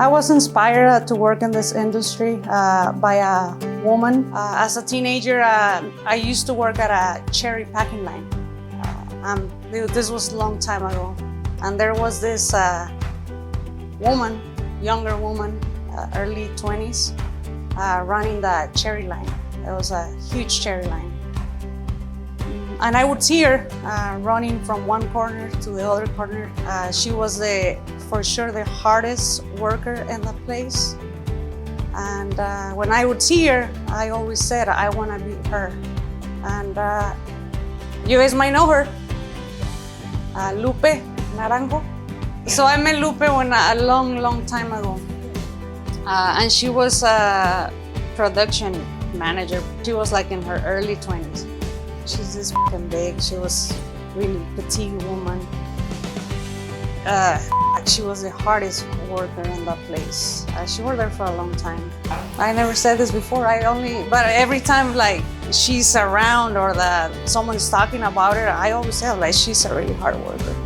I was inspired to work in this industry by a woman. As a teenager, I used to work at a cherry packing line. This was a long time ago. And there was this woman, younger woman, early 20s, running the cherry line. It was a huge cherry line. And I would see her running from one corner to the other corner. She was for sure the hardest worker in the place. And when I would see her, I always said, I want to be her. And you guys might know her, Lupe Naranjo. So I met Lupe a long time ago. And she was a production manager. She was like in her early 20s. She's this fucking big. She was really petite woman. She was the hardest worker in that place. She worked there for a long time. I never said this before. But every time like she's around or that someone's talking about her, I always say like she's a really hard worker.